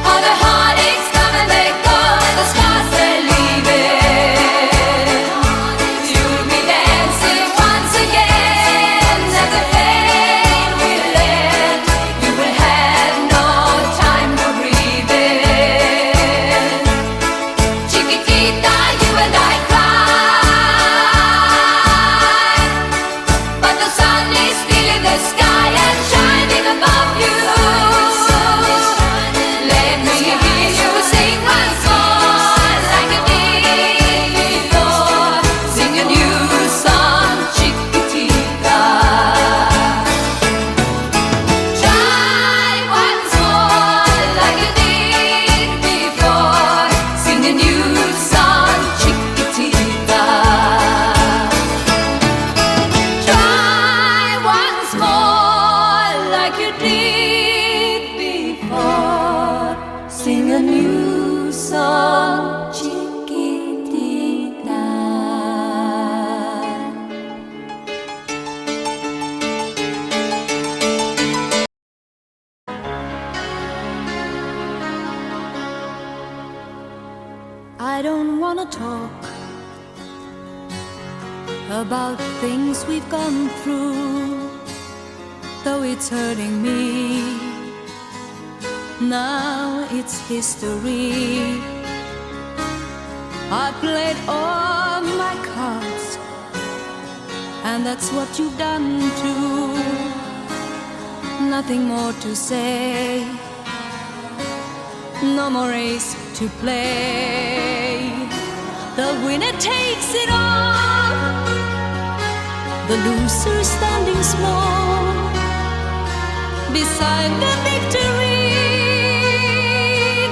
how the heartaches come and they go, and the scars they're leaving. You'll be dancing once again, and the pain will end. You will have no time for breathing. Chiquitita, you and I cry, but the sun is still in the sky and shining above you. Let me hear you sing once more like you did before. Sing a new song, Chiquitita. Try once more like you did before. Sing a new song, Chiquitita. Try once more like you did before. Sing a new song, Chiquitita. I don't wanna talk about things we've gone through, though it's hurting me. Now it's history. I played all my cards, and that's what you've done too. nothing more to say. No more race to play. The winner takes it all. The loser standing small beside the victory.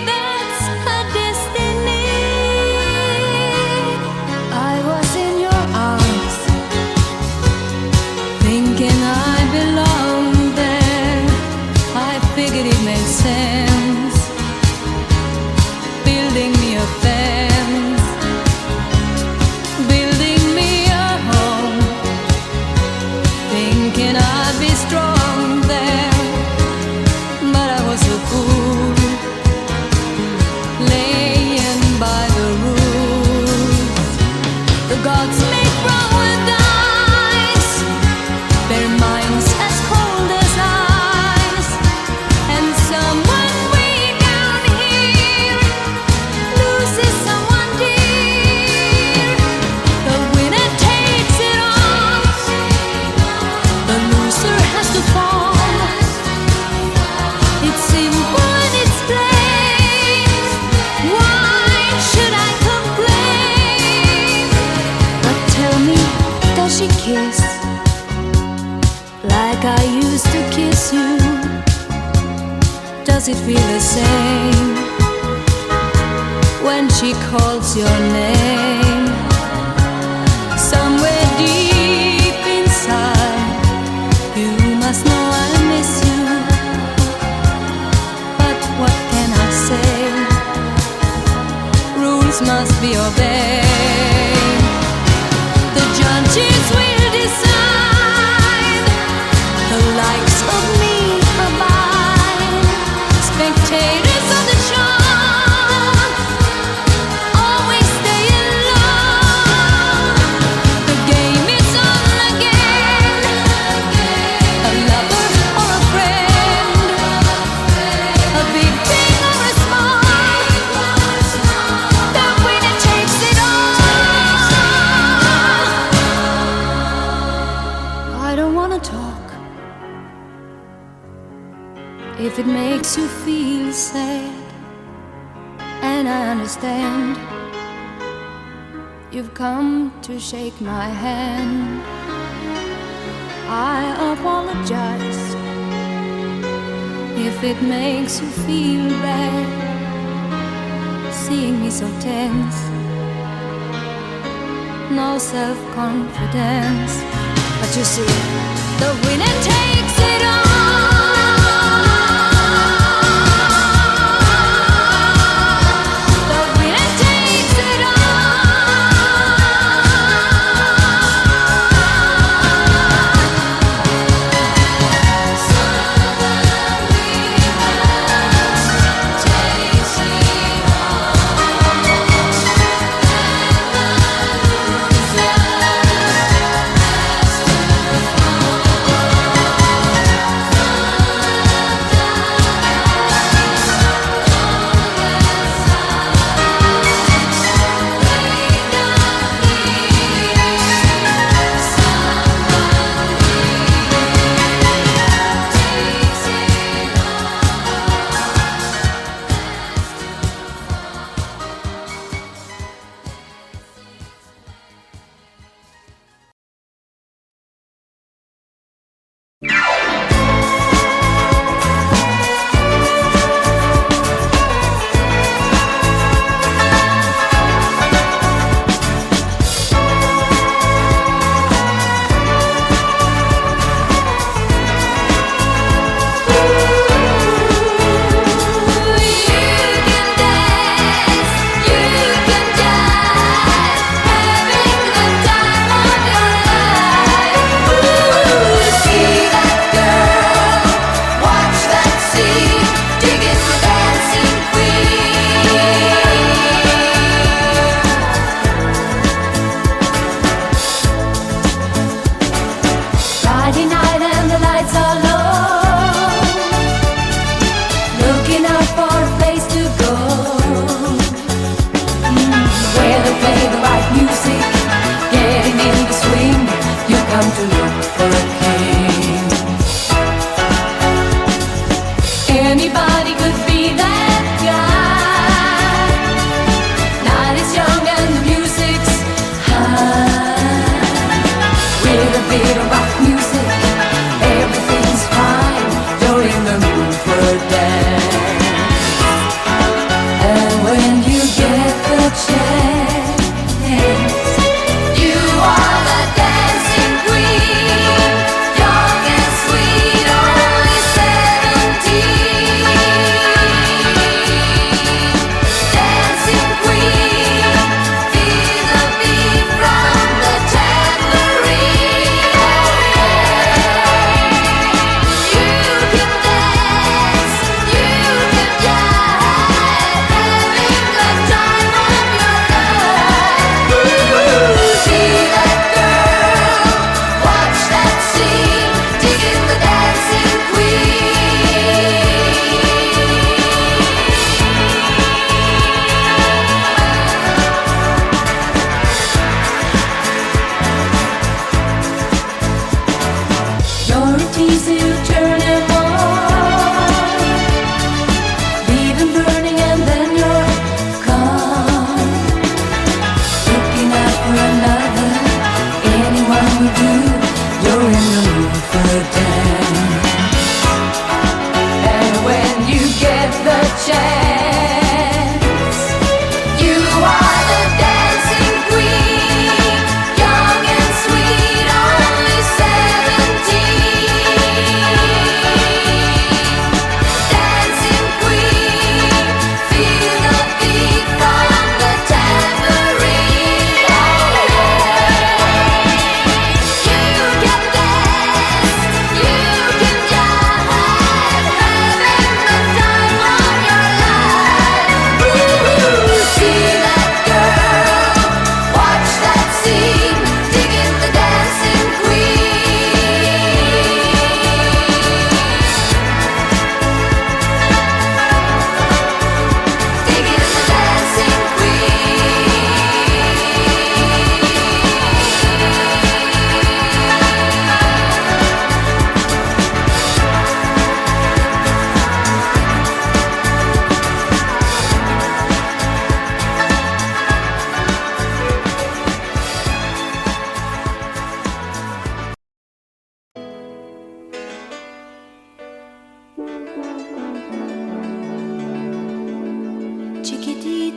That's her destiny. I was in your arms, thinking I belonged there. I figured it made sense, building me a fence, building me a home, thinking I'd be strong there. But I was a fool, laying by the rules. The gods make wrong with dice, their minds as cold as ice. And someone way down here loses someone dear. The winner takes it all. The loser has to fall. It's simple and it's plain. Why should I complain? But tell me, does she kiss like I used to kiss you? Does it feel the same when she calls your name? Somewhere deep inside, you must know I miss you. But what can I say? Rules must be obeyed. The judges will decide. The likes of me abide. Spectators of the show always stay alone. The game is on again. A lover or a friend, a big thing or a small, the winner takes it all. I don't wanna talk if it makes you feel sad, and I understand. You've come to shake my hand. I apologize if it makes you feel bad, seeing me so tense, no self-confidence. But you see, the winner takes it all. The winner takes it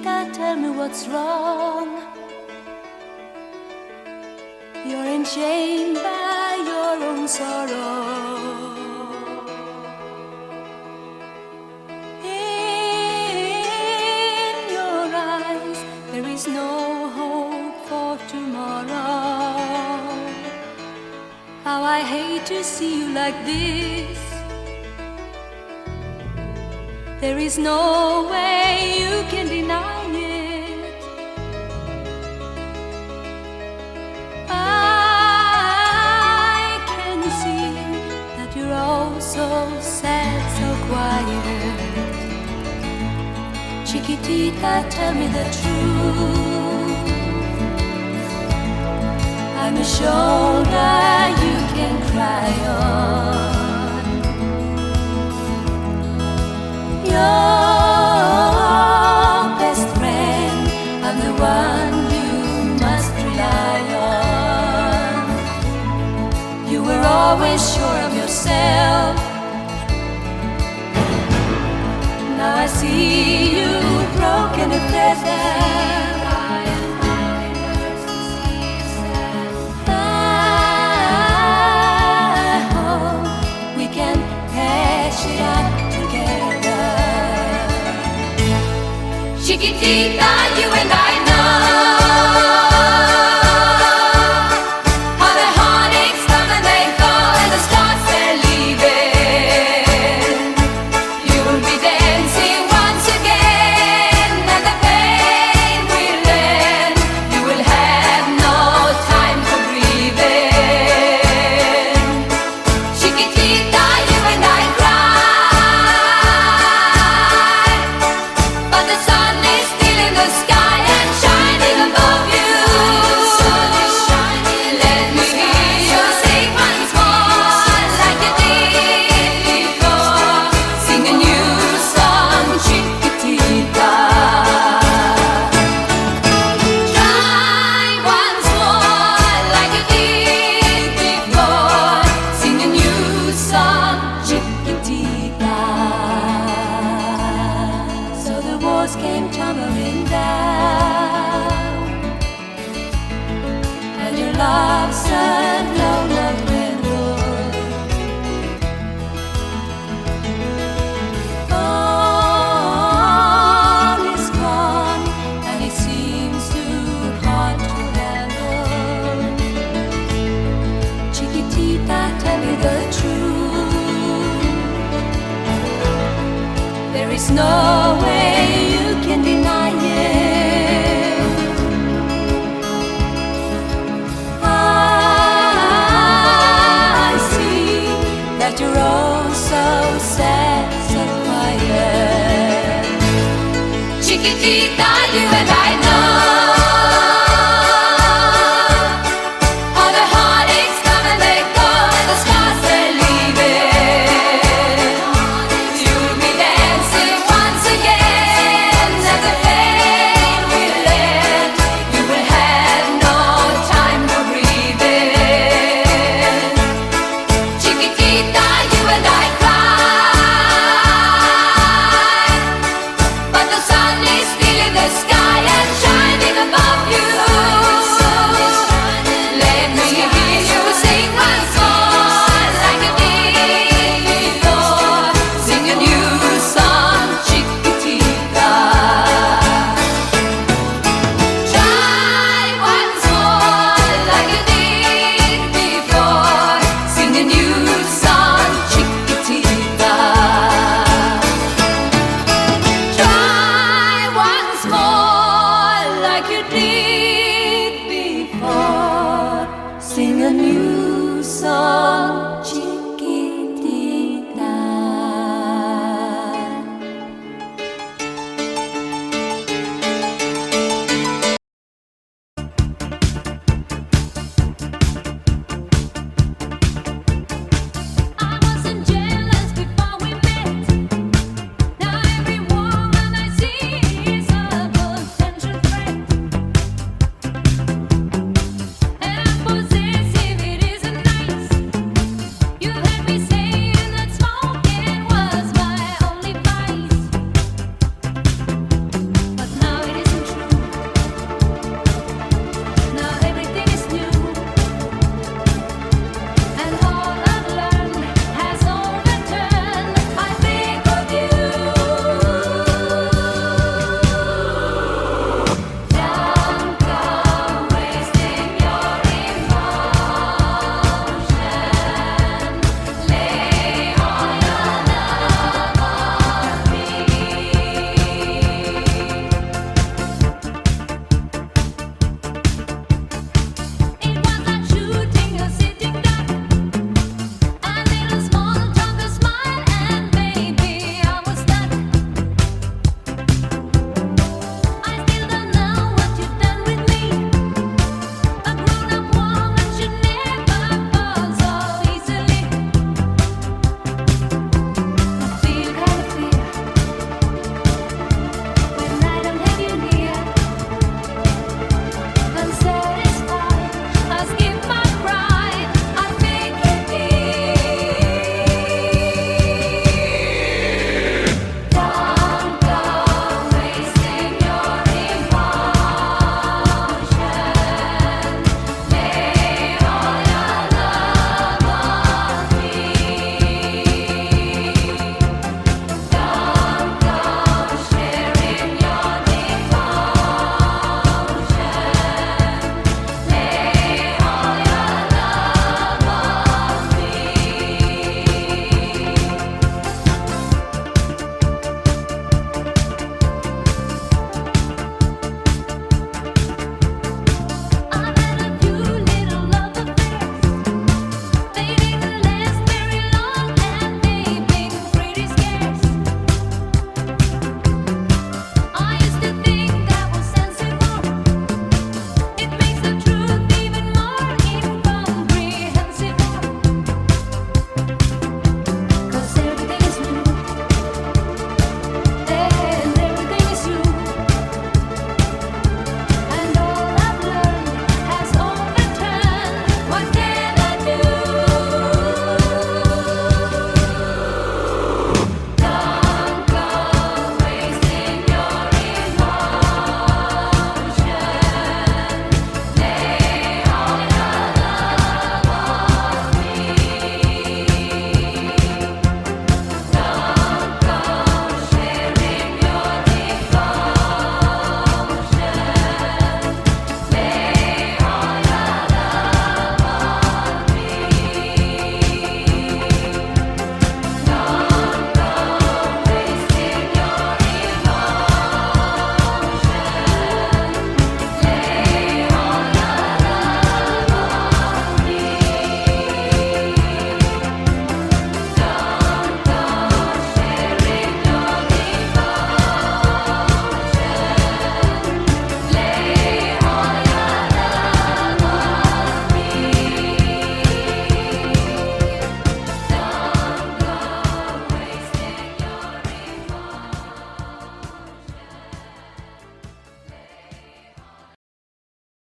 Chiquitita, tell me what's wrong. You're enchained by your own sorrow. In your eyes, there is no hope for tomorrow. How I hate to see you like this. There is no way you can deny it. I can see that you're all so sad, so quiet. Chiquitita, tell me the truth. I'm a shoulder you can cry on. Your best friend, I'm the one you must rely on. You were always sure of yourself. Now I see you broken and feathered. I hope we can hash it out together. Chiquitita, you and I know how the heartaches come and they go, and the stars they're leaving. You'll be dancing once again, and the pain will end. You will have no time for breathing. Chiquitita, you and I cry, but the sun is still in the sky and shining above you. Let me hear you sing once more like you did before. Sing a new song, Chiquitita. Try once more like you did before. Sing a new song, Chiquitita. So the walls came tumbling down, and your love said no love dwindled. All is gone, and it seems too hard to handle. Chiquitita, tell me the truth. There is no way you can deny it. I see that you're all so sad, so quiet. Chiquitita, you and I know